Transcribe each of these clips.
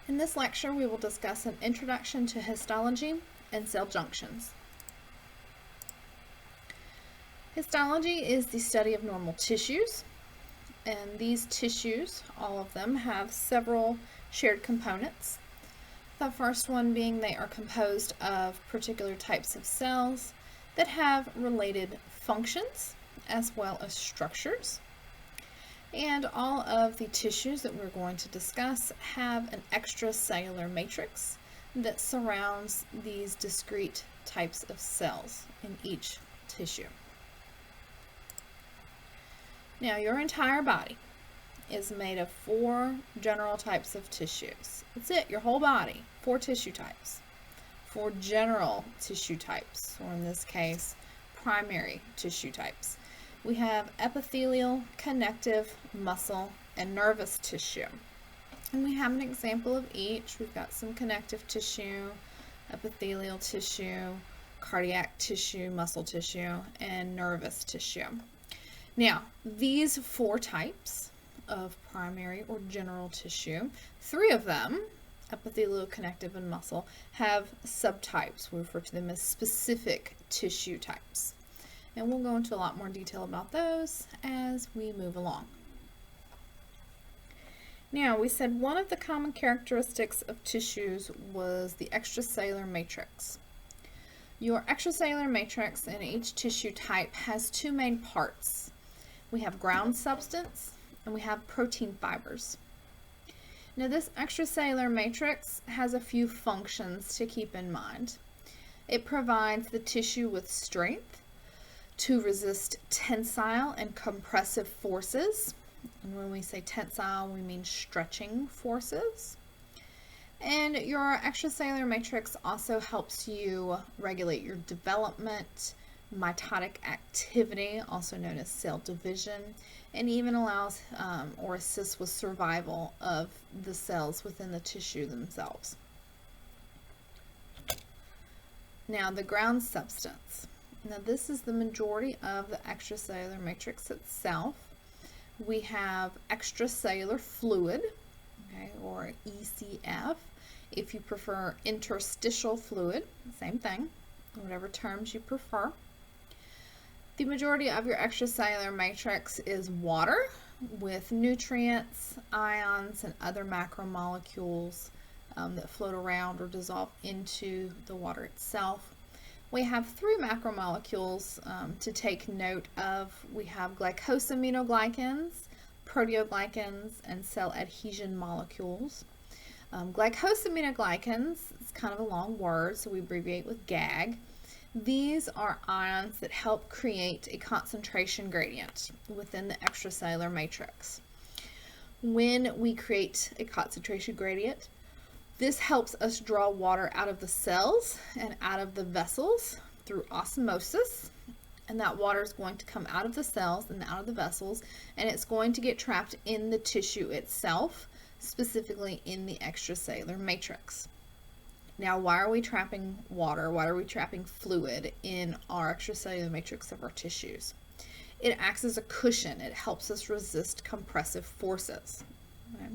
In this lecture, we will discuss an introduction to histology and cell junctions. Histology is the study of normal tissues, and these tissues, all of them, have several shared components. The first one being they are composed of particular types of cells that have related functions as well as structures. And all of the tissues that we're going to discuss have an extracellular matrix that surrounds these discrete types of cells in each tissue. Now, your entire body is made of 4 general types of tissues. That's it, your whole body, 4 tissue types. 4 general tissue types, or in this case, primary tissue types. We have epithelial, connective, muscle, and nervous tissue. And we have an example of each. We've got some connective tissue, epithelial tissue, cardiac tissue, muscle tissue, and nervous tissue. Now, these 4 types of primary or general tissue, 3 of them, epithelial, connective, and muscle, have subtypes. We refer to them as specific tissue types. And we'll go into a lot more detail about those as we move along. Now, we said one of the common characteristics of tissues was the extracellular matrix. Your extracellular matrix in each tissue type has 2 main parts. We have ground substance and we have protein fibers. Now, this extracellular matrix has a few functions to keep in mind. It provides the tissue with strength to resist tensile and compressive forces. And when we say tensile, we mean stretching forces. And your extracellular matrix also helps you regulate your development, mitotic activity, also known as cell division, and even allows or assists with survival of the cells within the tissue themselves. Now, the ground substance. Now, this is the majority of the extracellular matrix itself. We have extracellular fluid, okay, or ECF. If you prefer interstitial fluid, same thing, whatever terms you prefer. The majority of your extracellular matrix is water with nutrients, ions, and other macromolecules that float around or dissolve into the water itself. We have 3 macromolecules to take note of. We have glycosaminoglycans, proteoglycans, and cell adhesion molecules. Glycosaminoglycans is kind of a long word, so we abbreviate with GAG. These are ions that help create a concentration gradient within the extracellular matrix. When we create a concentration gradient, this helps us draw water out of the cells and out of the vessels through osmosis, and that water is going to come out of the cells and out of the vessels, and it's going to get trapped in the tissue itself, specifically in the extracellular matrix. Now, why are we trapping water? Why are we trapping fluid in our extracellular matrix of our tissues? It acts as a cushion. It helps us resist compressive forces. Okay?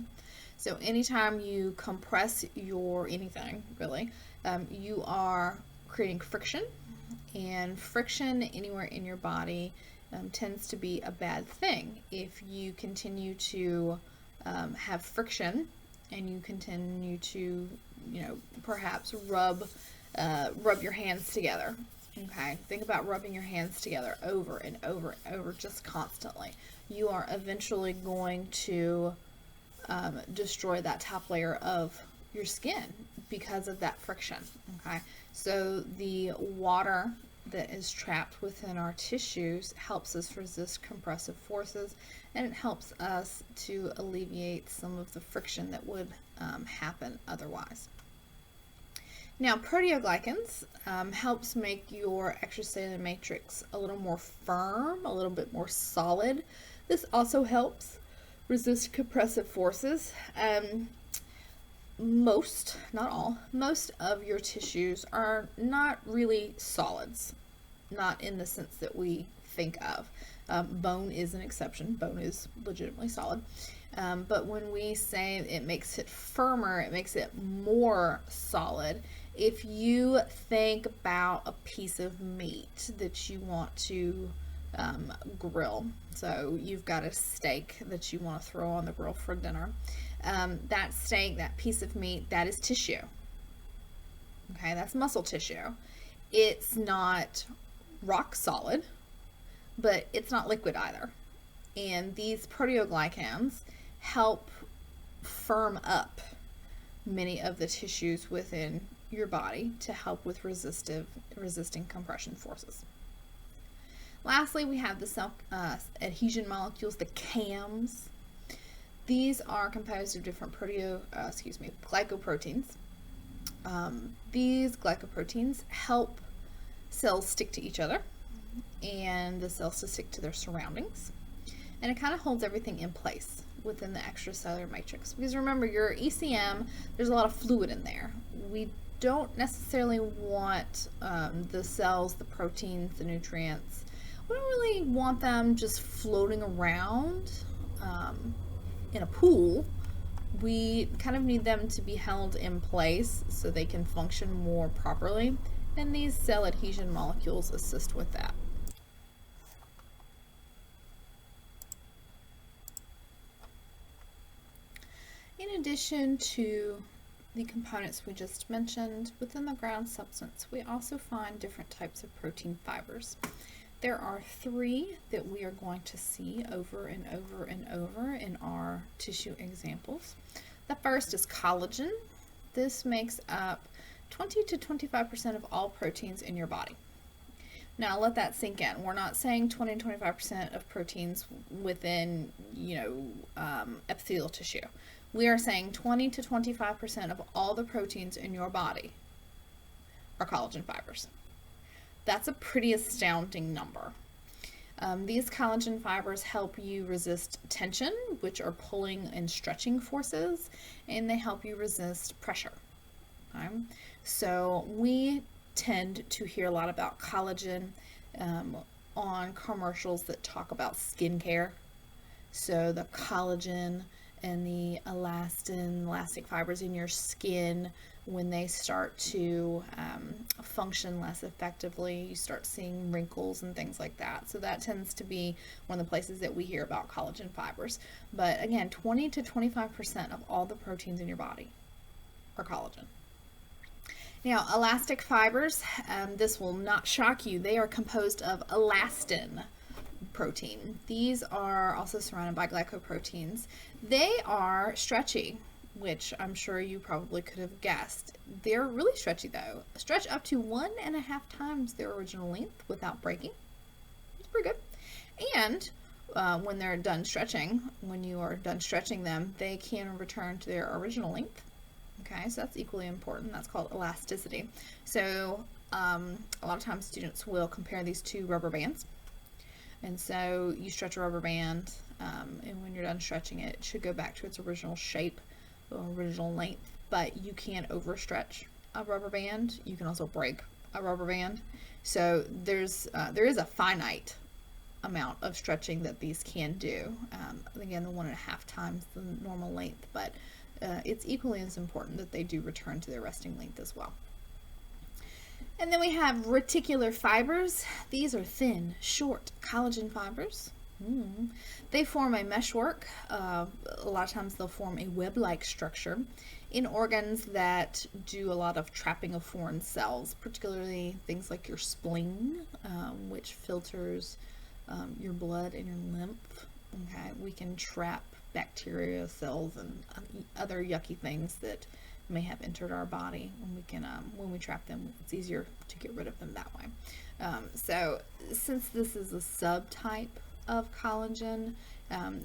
So anytime you compress your anything, really, you are creating friction, and friction anywhere in your body tends to be a bad thing. If you continue to have friction and you continue to, perhaps rub your hands together. Okay, think about rubbing your hands together over and over and over, just constantly. You are eventually going to destroy that top layer of your skin because of that friction. Okay, so the water that is trapped within our tissues helps us resist compressive forces, and it helps us to alleviate some of the friction that would happen otherwise. Now, proteoglycans helps make your extracellular matrix a little more firm, a little bit more solid. This also helps resist compressive forces. Most, not all, most of your tissues are not really solids, not in the sense that we think of. Bone is an exception. Bone is legitimately solid. But when we say it makes it firmer, it makes it more solid. If you think about a piece of meat that you want to grill, so you've got a steak that you want to throw on the grill for dinner, that steak, that piece of meat, that is tissue. Okay, that's muscle tissue. It's not rock solid, but it's not liquid either. And these proteoglycans help firm up many of the tissues within your body to help with resisting compression forces. Lastly, we have the cell adhesion molecules, the CAMs. These are composed of different glycoproteins. These glycoproteins help cells stick to each other and the cells to stick to their surroundings. And it kind of holds everything in place within the extracellular matrix. Because remember, your ECM, there's a lot of fluid in there. We don't necessarily want the cells, the proteins, the nutrients. We don't really want them just floating around in a pool. We kind of need them to be held in place so they can function more properly. And these cell adhesion molecules assist with that. In addition to the components we just mentioned, within the ground substance, we also find different types of protein fibers. There are 3 that we are going to see over and over and over in our tissue examples. The first is collagen. This makes up 20 to 25% of all proteins in your body. Now let that sink in. We're not saying 20 to 25% of proteins within, epithelial tissue. We are saying 20 to 25% of all the proteins in your body are collagen fibers. That's a pretty astounding number. These collagen fibers help you resist tension, which are pulling and stretching forces, and they help you resist pressure. Okay? So we tend to hear a lot about collagen on commercials that talk about skincare. So the collagen and the elastic fibers in your skin, when they start to function less effectively, you start seeing wrinkles and things like that. So that tends to be one of the places that we hear about collagen fibers. But again, 20 to 25% of all the proteins in your body are collagen. Now, elastic fibers, this will not shock you. They are composed of elastin protein. These are also surrounded by glycoproteins. They are stretchy, which I'm sure you probably could have guessed. They're really stretchy though. Stretch up to 1.5 times their original length without breaking. It's pretty good. And when they're done stretching, when you are done stretching them, they can return to their original length. Okay, so that's equally important. That's called elasticity. So a lot of times students will compare these to rubber bands. And so you stretch a rubber band, and when you're done stretching it, it should go back to its original shape, or original length. But you can't overstretch a rubber band. You can also break a rubber band. So there is a finite amount of stretching that these can do. Again, the 1.5 times the normal length, but it's equally as important that they do return to their resting length as well. And then we have reticular fibers. These are thin, short collagen fibers. They form a meshwork. A lot of times they'll form a web-like structure in organs that do a lot of trapping of foreign cells, particularly things like your spleen, which filters your blood and your lymph. Okay, we can trap bacteria, cells, and other yucky things that may have entered our body, and we can when we trap them, it's easier to get rid of them that way. So since this is a subtype of collagen,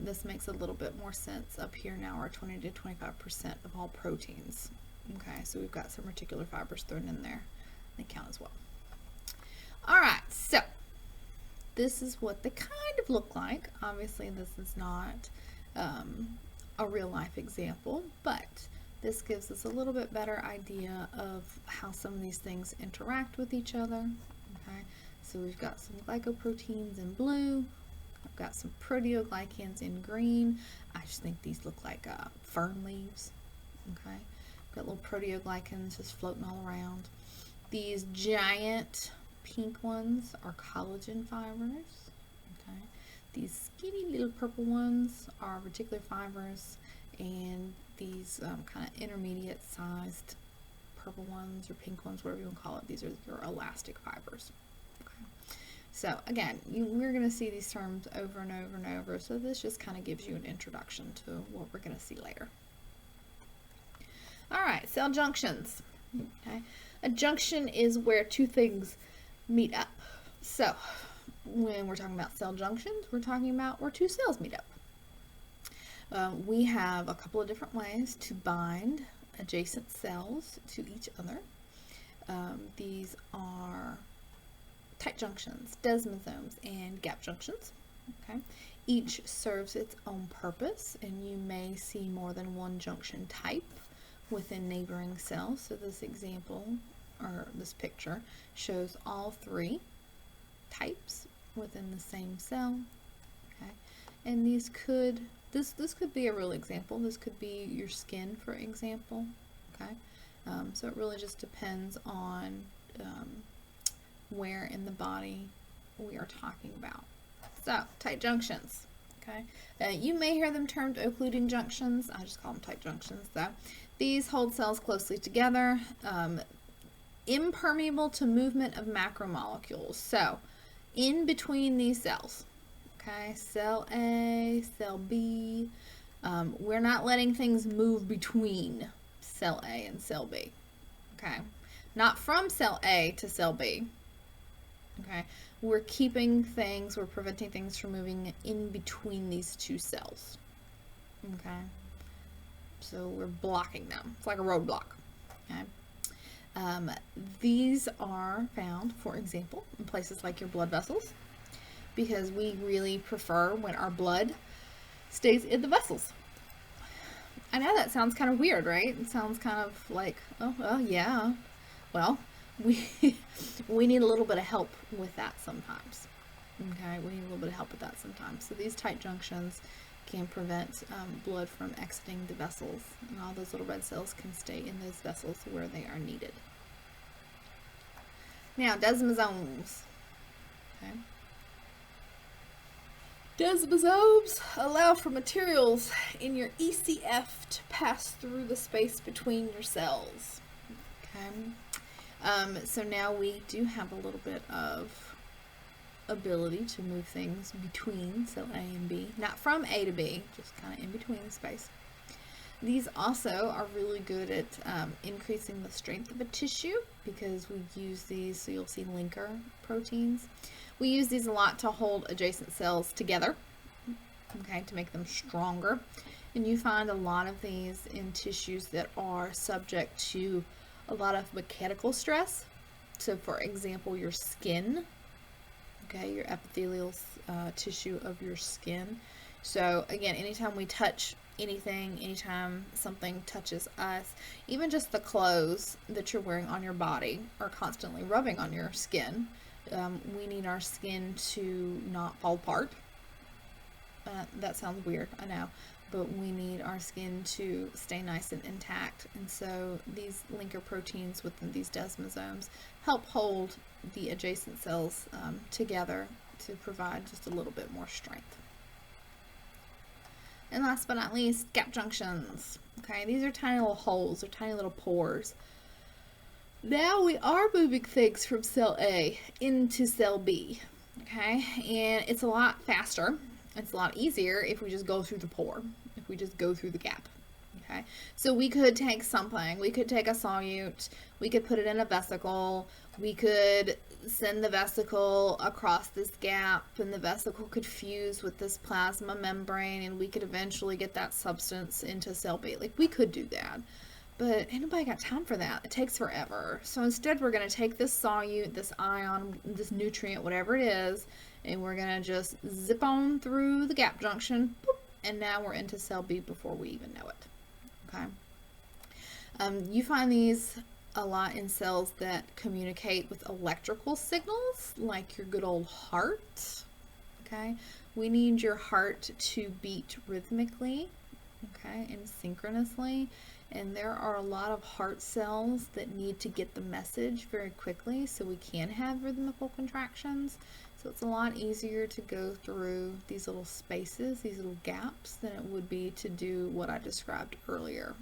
this makes a little bit more sense up here now, our 20 to 25% of all proteins. Okay, so we've got some reticular fibers thrown in there. They count as well. All right, so this is what they kind of look like. Obviously, this is not a real life example, but this gives us a little bit better idea of how some of these things interact with each other. Okay, so we've got some glycoproteins in blue, I've got some proteoglycans in green. I just think these look like fern leaves. Okay, I've got little proteoglycans just floating all around. These giant pink ones are collagen fibers. Okay, these skinny little purple ones are reticular fibers, and these kind of intermediate sized purple ones or pink ones, whatever you want to call it, these are your elastic fibers. Okay. So again, we're going to see these terms over and over and over, so this just kind of gives you an introduction to what we're going to see later. All right, cell junctions. Okay. A junction is where two things meet up. So when we're talking about cell junctions, we're talking about where two cells meet up. We have a couple of different ways to bind adjacent cells to each other. These are tight junctions, desmosomes, and gap junctions. Okay, each serves its own purpose, and you may see more than one junction type within neighboring cells. So this example, or this picture, shows all three types within the same cell. Okay, and these could this could be a real example. This could be your skin, for example. Okay, so it really just depends on where in the body we are talking about. So tight junctions. Okay, you may hear them termed occluding junctions. I just call them tight junctions though. These hold cells closely together, impermeable to movement of macromolecules. So in between these cells, okay, cell A, cell B, we're not letting things move between cell A and cell B. Okay, not from cell A to cell B. Okay, we're preventing things from moving in between these two cells. Okay, so we're blocking them. It's like a roadblock. Okay, these are found, for example, in places like your blood vessels, because we really prefer when our blood stays in the vessels. I know that sounds kind of weird, right? It sounds kind of like, oh, well, yeah. Well, we need a little bit of help with that sometimes. Okay, we need a little bit of help with that sometimes. So these tight junctions can prevent blood from exiting the vessels, and all those little red cells can stay in those vessels where they are needed. Now, desmosomes. Okay. Desmosomes allow for materials in your ECF to pass through the space between your cells. Okay. So now we do have a little bit of ability to move things between cell A and B, not from A to B, just kind of in between the space. These also are really good at increasing the strength of a tissue, because we use these, so you'll see linker proteins. We use these a lot to hold adjacent cells together, okay, to make them stronger. And you find a lot of these in tissues that are subject to a lot of mechanical stress. So for example, your skin, okay, your epithelial tissue of your skin. So again, anytime we touch anything, anytime something touches us, even just the clothes that you're wearing on your body are constantly rubbing on your skin. We need our skin to not fall apart. That sounds weird, I know, but we need our skin to stay nice and intact. And so these linker proteins within these desmosomes help hold the adjacent cells together to provide just a little bit more strength. And last but not least, gap junctions. Okay, these are tiny little holes, or tiny little pores. Now we are moving things from cell A into cell B, okay? And it's a lot faster, it's a lot easier if we just go through the pore, if we just go through the gap, okay? So we could take something, we could take a solute, we could put it in a vesicle, we could send the vesicle across this gap, and the vesicle could fuse with this plasma membrane, and we could eventually get that substance into cell B. Like, we could do that. But ain't nobody got time for that. It takes forever. So instead, we're going to take this solute, this ion, this nutrient, whatever it is, and we're going to just zip on through the gap junction, boop, and now we're into cell B before we even know it. Okay. You find these a lot in cells that communicate with electrical signals, like your good old heart. Okay, we need your heart to beat rhythmically, okay, and synchronously. And there are a lot of heart cells that need to get the message very quickly, so we can have rhythmical contractions. So it's a lot easier to go through these little spaces, these little gaps, than it would be to do what I described earlier,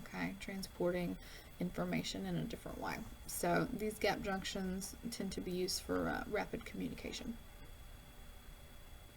okay, transporting information in a different way. So these gap junctions tend to be used for rapid communication.